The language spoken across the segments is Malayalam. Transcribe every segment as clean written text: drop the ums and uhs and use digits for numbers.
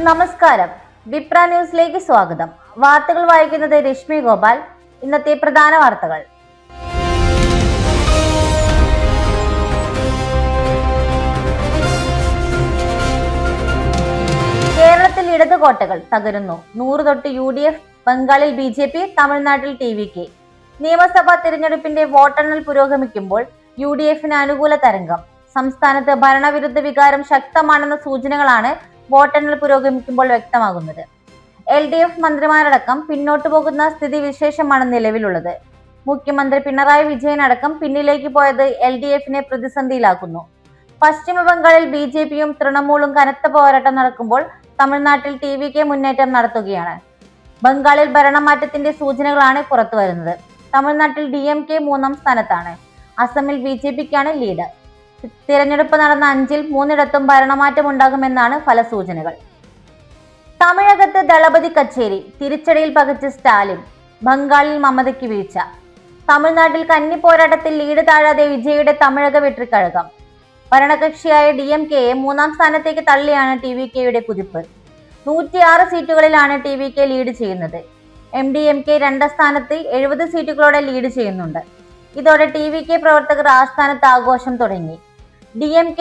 നമസ്കാരം. വിപ്ര ന്യൂസിലേക്ക് സ്വാഗതം. വാർത്തകൾ വായിക്കുന്നത് രശ്മി ഗോപാൽ. ഇന്നത്തെ പ്രധാന വാർത്തകൾ. കേരളത്തിൽ ഇടത് കോട്ടകൾ തകരുന്നു. 100 തൊട്ട് UDF, ബംഗാളിൽ BJP, തമിഴ്നാട്ടിൽ TVK. നിയമസഭാ തിരഞ്ഞെടുപ്പിന്റെ വോട്ടെണ്ണൽ പുരോഗമിക്കുമ്പോൾ UDFന് അനുകൂല തരംഗം. സംസ്ഥാനത്ത് ഭരണവിരുദ്ധ വികാരം ശക്തമാണെന്ന സൂചനകളാണ് വോട്ടെണ്ണൽ പുരോഗമിക്കുമ്പോൾ വ്യക്തമാകുന്നത്. LDF മന്ത്രിമാരടക്കം പിന്നോട്ടു പോകുന്ന സ്ഥിതിവിശേഷമാണ് നിലവിലുള്ളത്. മുഖ്യമന്ത്രി പിണറായി വിജയൻ അടക്കം പിന്നിലേക്ക് പോയത് LDFനെ പ്രതിസന്ധിയിലാക്കുന്നു. പശ്ചിമ ബംഗാളിൽ BJPയും തൃണമൂലും കനത്ത പോരാട്ടം നടക്കുമ്പോൾ തമിഴ്നാട്ടിൽ TVK മുന്നേറ്റം നടത്തുകയാണ്. ബംഗാളിൽ ഭരണമാറ്റത്തിന്റെ സൂചനകളാണ് പുറത്തുവരുന്നത്. തമിഴ്നാട്ടിൽ DMK 3ാം സ്ഥാനത്താണ്. അസമിൽ BJPക്കാണ് ലീഡ്. തിരഞ്ഞെടുപ്പ് നടന്ന 5-ൽ 3ഇടത്തും ഭരണമാറ്റമുണ്ടാകുമെന്നാണ് ഫലസൂചനകൾ. തമിഴകത്ത് ദളപതി കച്ചേരി, തിരിച്ചടിയിൽ പകച്ച സ്റ്റാലിൻ. ബംഗാളിൽ മമതയ്ക്ക് വീഴ്ച. തമിഴ്നാട്ടിൽ കന്നി പോരാട്ടത്തിൽ ലീഡ് താഴാതെ വിജയുടെ തമിഴക വെട്രിക്കഴകം. ഭരണകക്ഷിയായ DMKയെ 3ാം സ്ഥാനത്തേക്ക് തള്ളിയാണ് TVKയുടെ കുതിപ്പ്. 106 സീറ്റുകളിലാണ് TVK ലീഡ് ചെയ്യുന്നത്. MDMK 2ാം സ്ഥാനത്ത് 70 സീറ്റുകളോടെ ലീഡ് ചെയ്യുന്നുണ്ട്. ഇതോടെ TVK പ്രവർത്തകർ ആ സ്ഥാനത്ത് ആഘോഷം തുടങ്ങി. DMK,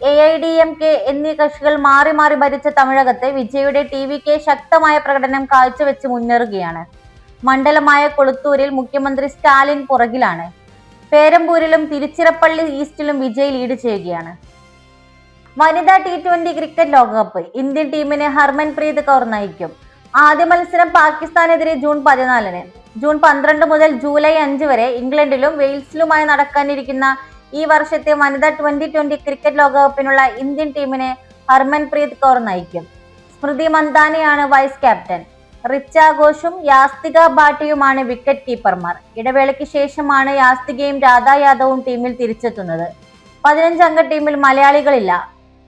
AIDMK എന്നീ കക്ഷികൾ മാറി മാറി ഭരിച്ച തമിഴകത്ത് വിജയുടെ TVK ശക്തമായ പ്രകടനം കാഴ്ചവെച്ച് മുന്നേറുകയാണ്. മണ്ഡലമായ കൊളുത്തൂരിൽ മുഖ്യമന്ത്രി സ്റ്റാലിൻ പുറകിലാണ്. പേരമ്പൂരിലും തിരുച്ചിറപ്പള്ളി ഈസ്റ്റിലും വിജയ് ലീഡ് ചെയ്യുകയാണ്. വനിതാ T20 ക്രിക്കറ്റ് ലോകകപ്പ്. ഇന്ത്യൻ ടീമിനെ ഹർമൻപ്രീത് കൗർ നയിക്കും. ആദ്യ മത്സരം പാകിസ്ഥാനെതിരെ ജൂൺ 14-ന്. ജൂൺ 12 മുതൽ ജൂലൈ 5 വരെ ഇംഗ്ലണ്ടിലും വെയിൽസിലുമായി നടക്കാനിരിക്കുന്ന ഈ വർഷത്തെ വനിതാ T20 ക്രിക്കറ്റ് ലോകകപ്പിനുള്ള ഇന്ത്യൻ ടീമിനെ ഹർമൻപ്രീത് കൗർ നയിക്കും. സ്മൃതി മന്ദാനയാണ് vice captain. Richa ഘോഷും Yastika ഭാട്ടിയുമാണ് wicket കീപ്പർമാർ. ഇടവേളയ്ക്ക് ശേഷമാണ് യാസ്തികയും രാധാ യാദവും ടീമിൽ തിരിച്ചെത്തുന്നത്. 15 അംഗ ടീമിൽ മലയാളികളില്ല.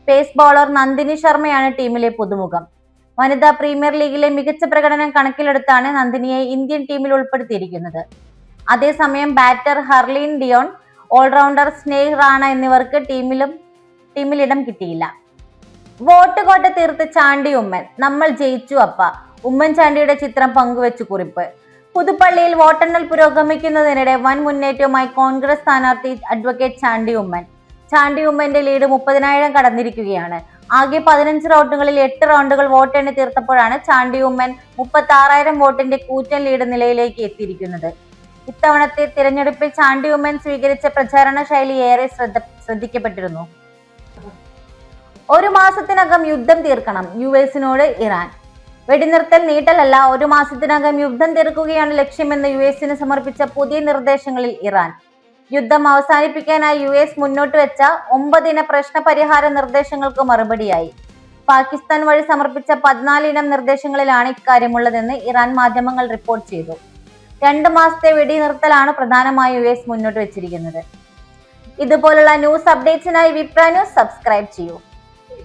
പേസ് ബൗളർ നന്ദിനി ശർമ്മയാണ് ടീമിലെ പുതുമുഖം. വനിതാ പ്രീമിയർ ലീഗിലെ മികച്ച പ്രകടനം കണക്കിലെടുത്താണ് നന്ദിനിയെ ഇന്ത്യൻ ടീമിൽ ഉൾപ്പെടുത്തിയിരിക്കുന്നത്. അതേസമയം ബാറ്റർ ഹർലീൻ ഡിയോൺ, ഓൾറൗണ്ടർ സ്നേഹ് റാണ എന്നിവർക്ക് ടീമിൽ ഇടം കിട്ടിയില്ല. വോട്ട് കോട്ട തീർത്ത് ചാണ്ടി ഉമ്മൻ. നമ്മൾ ജയിച്ചു അപ്പ. ഉമ്മൻചാണ്ടിയുടെ ചിത്രം പങ്കുവെച്ചു കുറിപ്പ്. പുതുപ്പള്ളിയിൽ വോട്ടെണ്ണൽ പുരോഗമിക്കുന്നതിനിടെ വൻ മുന്നേറ്റവുമായി കോൺഗ്രസ് സ്ഥാനാർത്ഥി അഡ്വക്കേറ്റ് ചാണ്ടി ഉമ്മൻ. ചാണ്ടി ഉമ്മന്റെ ലീഡ് 30,000 കടന്നിരിക്കുകയാണ്. ആകെ 15 റൗണ്ടുകളിൽ 8 റൗണ്ടുകൾ വോട്ടെണ്ണി തീർത്തപ്പോഴാണ് ചാണ്ടി ഉമ്മൻ 36,000 വോട്ടിന്റെ കൂറ്റൻ ലീഡ് നിലയിലേക്ക് എത്തിയിരിക്കുന്നത്. ഇത്തവണത്തെ തിരഞ്ഞെടുപ്പിൽ ചാണ്ടി ഉമ്മൻ സ്വീകരിച്ച പ്രചാരണ ശൈലി ഏറെ ശ്രദ്ധിക്കപ്പെട്ടിരുന്നു. 1 മാസത്തിനകം യുദ്ധം തീർക്കണം US-നോട് ഇറാൻ. വെടിനിർത്തൽ നീട്ടലല്ല, 1 മാസത്തിനകം യുദ്ധം തീർക്കുകയാണ് ലക്ഷ്യമെന്ന് US-ന് സമർപ്പിച്ച പുതിയ നിർദ്ദേശങ്ങളിൽ ഇറാൻ. യുദ്ധം അവസാനിപ്പിക്കാനായി US മുന്നോട്ട് വെച്ച 9 ഇന പ്രശ്ന പരിഹാര നിർദ്ദേശങ്ങൾക്ക് മറുപടിയായി പാകിസ്ഥാൻ വഴി സമർപ്പിച്ച 14 ഇനം നിർദ്ദേശങ്ങളിലാണ് ഇക്കാര്യമുള്ളതെന്ന് ഇറാൻ മാധ്യമങ്ങൾ റിപ്പോർട്ട് ചെയ്തു. 2 മാസത്തെ വെടിനിർത്തലാണ് പ്രധാനമായി US മുന്നോട്ട് വെച്ചിരിക്കുന്നത്. ഇതുപോലുള്ള ന്യൂസ് അപ്ഡേറ്റ്സിനായി വിപ്ര ന്യൂസ് സബ്സ്ക്രൈബ് ചെയ്യൂ.